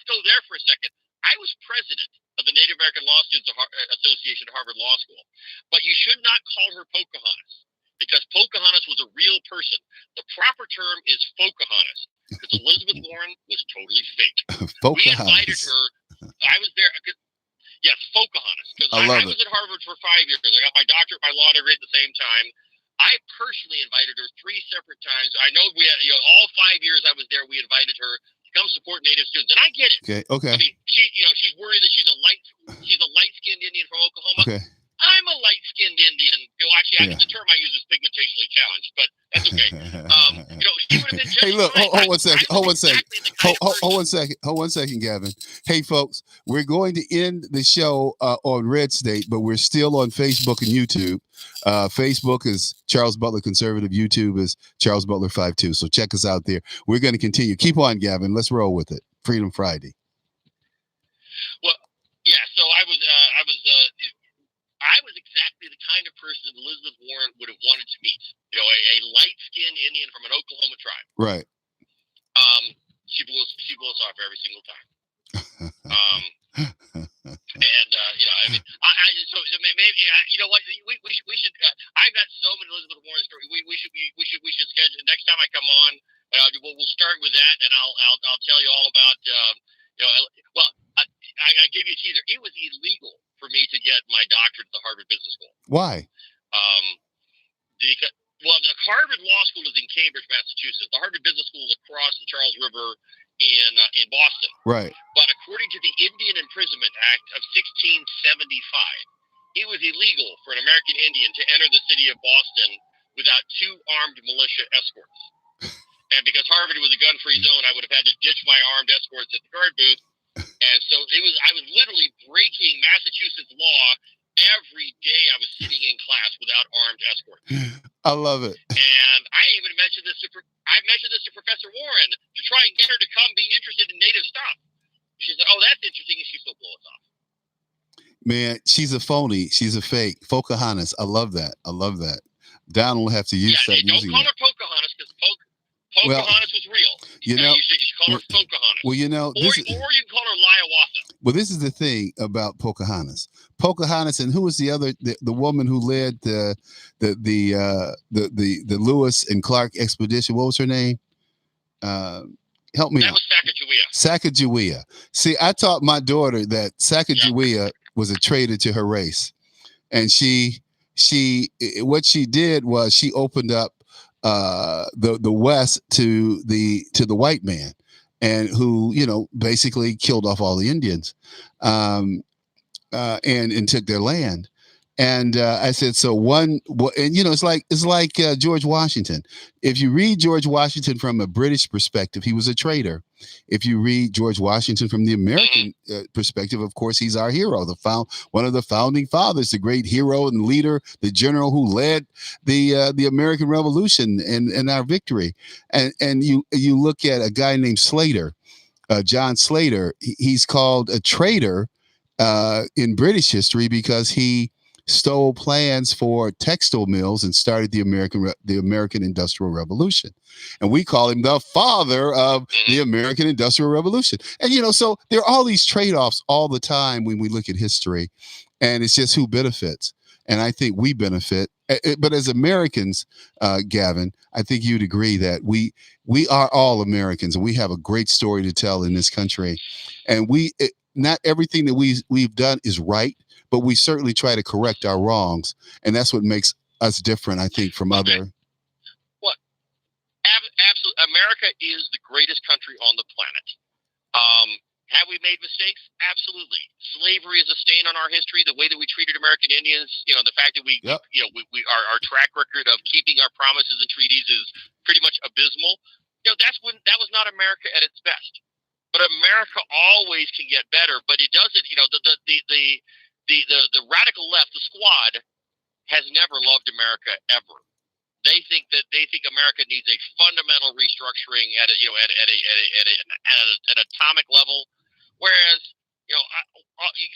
go there for a second. I was president of the Native American Law Students Association at Harvard Law School, but you should not call her Pocahontas because Pocahontas was a real person. The proper term is Pocahontas because Elizabeth Warren was totally fake. We invited her. I was there. Yes, Pocahontas. Because I was at Harvard for 5 years. I got my doctorate, my law degree at the same time. I personally invited her 3 separate times. I know we had, all 5 years I was there, we invited her to come support Native students, and I get it. Okay. I mean, she's worried that she's a light-skinned Indian from Oklahoma. Okay. I'm a light-skinned Indian. The term I use is pigmentationally challenged, but that's okay. She would have been just hey, look, fine. hold one second. Hold Exactly one second, Gavin. Hey, folks, we're going to end the show on Red State, but we're still on Facebook and YouTube. Facebook is Charles Butler Conservative. YouTube is Charles Butler 52. So check us out there. We're going to continue. Keep on, Gavin. Let's roll with it. Freedom Friday. Well, yeah. So I was exactly the kind of person that Elizabeth Warren would have wanted to meet. You know, a light-skinned Indian from an Oklahoma tribe. Right. She blew us off every single time. And you know, I mean, so maybe you know what, we should. I've got so many Elizabeth Warren stories. We should schedule next time I come on. We'll start with that, and I'll tell you all about. You know, well, I give you a teaser. It was illegal for me to get my doctorate at the Harvard Business School. Why? Well, the Harvard Law School is in Cambridge, Massachusetts. The Harvard Business School is across the Charles River in Boston. Right. But according to the Indian Imprisonment Act of 1675, it was illegal for an American Indian to enter the city of Boston without 2 armed militia escorts. And because Harvard was a gun-free zone, I would have had to ditch my armed escorts at the guard booth. And so I was literally breaking Massachusetts law every day I was sitting in class without armed escorts. I love it. And I even mentioned this to Professor Warren to try and get her to come be interested in native stuff. She said, "Oh, that's interesting," and she still blew us off. Man, she's a phony. She's a fake. Pocahontas. I love that. Donald will have to use that. Don't call her Pocahontas because Pocahontas was real. You should call her Pocahontas. Well, you know, or you can call her Liawatha. Well, this is the thing about Pocahontas. And who was the other, the woman who led the Lewis and Clark expedition? What was her name? Help me out. That was Sacagawea. See, I taught my daughter that Sacagawea was a traitor to her race, and what she did was she opened up the West to the white man, and who, you know, basically killed off all the Indians, and took their land. And I said, and you know, it's like George Washington. If you read George Washington from a British perspective, he was a traitor. If you read George Washington from the American perspective, of course, he's our hero, one of the founding fathers, the great hero and leader, the general who led the American Revolution and our victory. And you look at a guy named Slater, John Slater. He's called a traitor in British history because he stole plans for textile mills and started the American Industrial Revolution. And we call him the father of the American Industrial Revolution. And, you know, so there are all these trade-offs all the time when we look at history, and it's just who benefits. And I think we benefit. But as Americans, Gavin, I think you'd agree that we are all Americans, and we have a great story to tell in this country. And not everything that we've done is right, but we certainly try to correct our wrongs, and that's what makes us different, I think, from other. What? Absolutely, America is the greatest country on the planet. Have we made mistakes? Absolutely. Slavery is a stain on our history. The way that we treated American Indians, you know, the fact that our track record of keeping our promises and treaties is pretty much abysmal. You know, that was not America at its best. But America always can get better. But it doesn't. You know, the radical left, the squad, has never loved America ever. They think America needs a fundamental restructuring at an atomic level. Whereas, you know,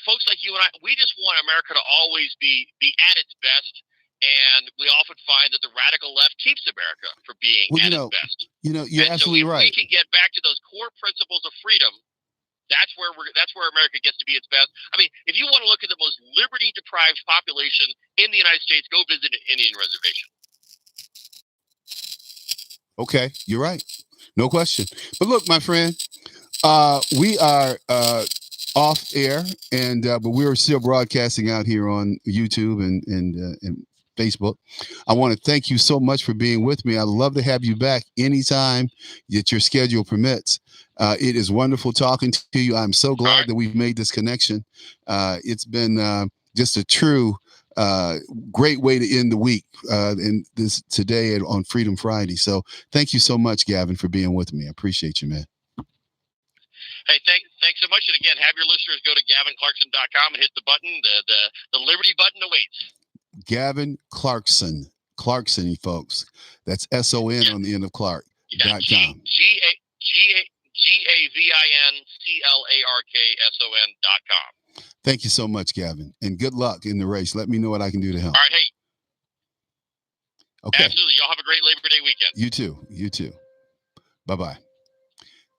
folks like you and I, we just want America to always be at its best. And we often find that the radical left keeps America from being at its best. You know, you're absolutely right. If we can get back to those core principles of freedom, that's where America gets to be its best. I mean, if you want to look at the most liberty-deprived population in the United States, go visit an Indian reservation. Okay, you're right. No question. But look, my friend, we are off air, but we're still broadcasting out here on YouTube and Facebook. I want to thank you so much for being with me. I'd love to have you back anytime that your schedule permits. It is wonderful talking to you. I'm so glad that we've made this connection. It's been just a true great way to end the week today on Freedom Friday. So thank you so much, Gavin, for being with me. I appreciate you, man. Hey, thanks so much. And again, have your listeners go to GavinClarkson.com and hit the button. The Liberty button awaits. Gavin Clarkson, folks. That's SON on the end of Clark. .com. GAVINCLARKSON.com. Thank you so much, Gavin, and good luck in the race. Let me know what I can do to help. All right, hey. Okay. Absolutely. Y'all have a great Labor Day weekend. You too. You too. Bye-bye. All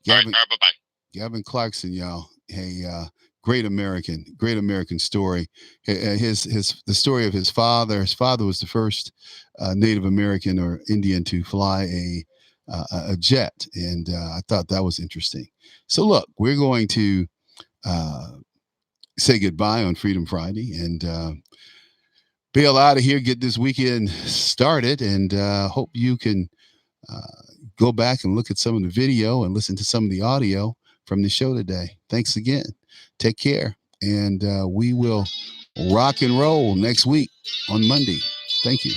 Gavin, right, bye-bye. Gavin Clarkson, y'all. Hey, great American story. The story of his father. His father was the first Native American or Indian to fly a jet, and I thought that was interesting. So look, we're going to say goodbye on Freedom Friday and bail out of here, get this weekend started, and hope you can go back and look at some of the video and listen to some of the audio from the show today. Thanks again. Take care. And we will rock and roll next week on Monday. Thank you.